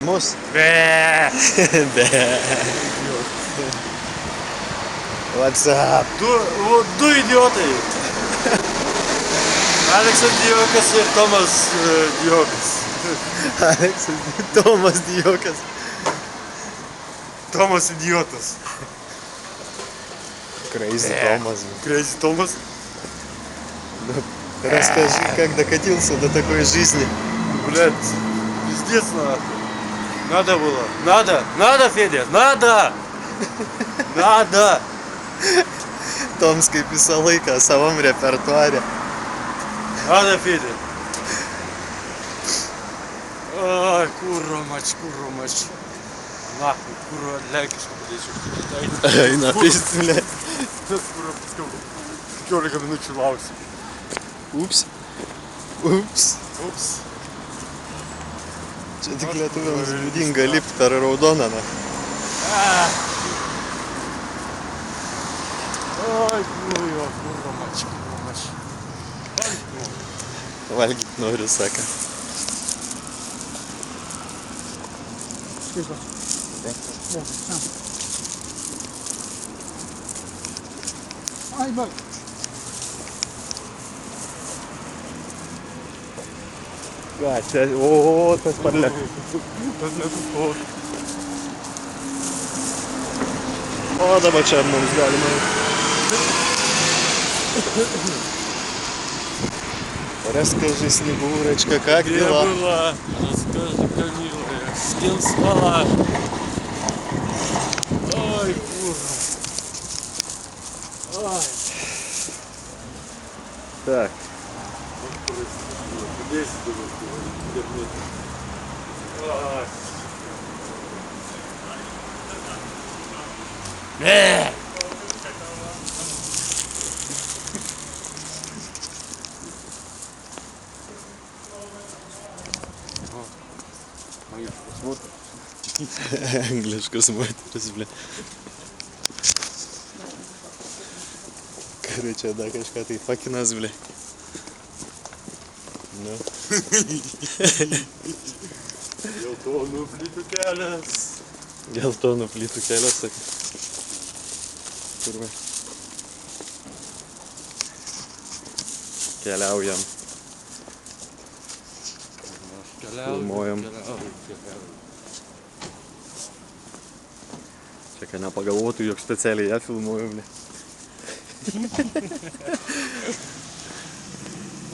Mus? Бэ. Бэ. What's up? Du idiotai. Aleksas Dijokas ir Tomas Dijokas. Tomas Dijokas. Tomas идиотас. Crazy Tomas. Crazy Tomas. Расскажи, как докатился до такой жизни. Блядь, пиздец нахуй. Надо было. Надо, Федя, надо! Надо! Томской писалыка о самом репертуаре. Надо, Федя. Ай, курва мать. Нахуй, курва, лягишь, блядь, Ай, напись, блядь. Курва, кёриком началась. Упс. Čia tik lietuviams būdinga lipt per raudoną. Ой, курва мать. Valgyt noriu, sako. Ai, mate. Ką, čia, o, tas parlek. Tas nesustot. O, dabar čia mums galima. Расскажи, Снегурочка, как Где дела? была? Расскажи, как милая. С кем спала? Ой, курва. Ай. Так, Здесь термит. Ай. angliškas moteris, bля. Короче, да, kažką tai fakinas, bля. Nu. Geltonų plytų kelias. Geltonų plytų kelias, sakai. Kurva. Keliaujam. Filmuojam. Čia ką nepagalvotų, jog specialiai ją filmuojam, bля.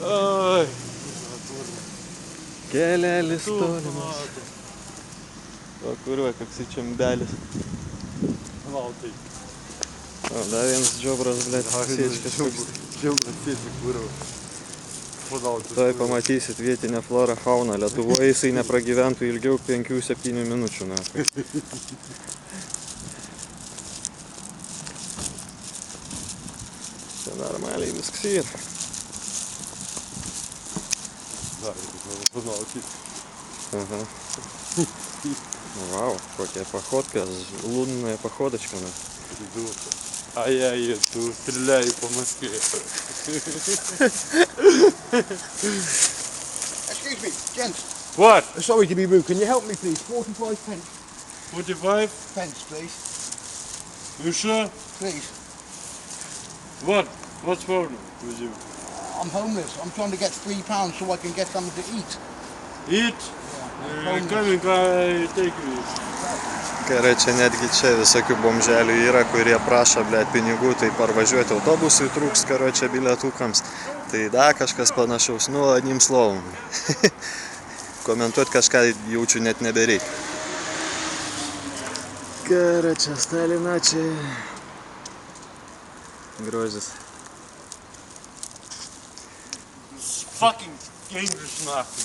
Ой. Kelelis tolimas. O kurva, koks į čembelis. Valtai. O, dar vienas džiobras, blėt, sėčkas koks. Džiobras sėčia, kurva. Tuoj pamatysit vietinę florą, fauną. Lietuvoje jisai nepragyventų ilgiau 5-7 minučių. Čia normaliai viskas yra. Ага. Вау, какая походка, лунная походочка. А я еду, стреляю по Москве. Excuse me, gents. What? Sorry to be rude. Can you help me, please? 45 pence. 45? Pence, please. You sure? Please. What? What's wrong with you? I'm homeless. I'm trying to get £3 so I can get something to eat. Eat? Homeless. Coming, I take you. Čia netgi čia visokių bomželių yra, kurie prašo, blėt, pinigų, tai parvažiuoti autobusui trūks, čia bilietukams. Tai da, kažkas panašaus, nu, одним словом. Komentuoti kažką jaučiu net nebereik. Čia Stalinačiai. Grožis. Fucking English нахуй.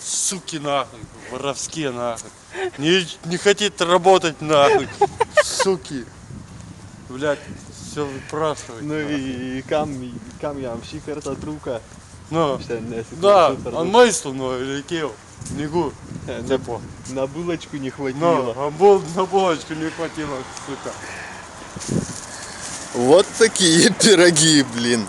Суки нахуй. Воровские нахуй. Не хотите работать нахуй. Суки. Блять, все выпрашивать. Nu, kam jam šį kartą trūka? Ну, Šiandien nesipirksiu да, per он daug. масло, но летел. Нигу. Тепло. На булочку не Но, хватило. а был на булочку не хватило, сука. Вот такие пироги, блин.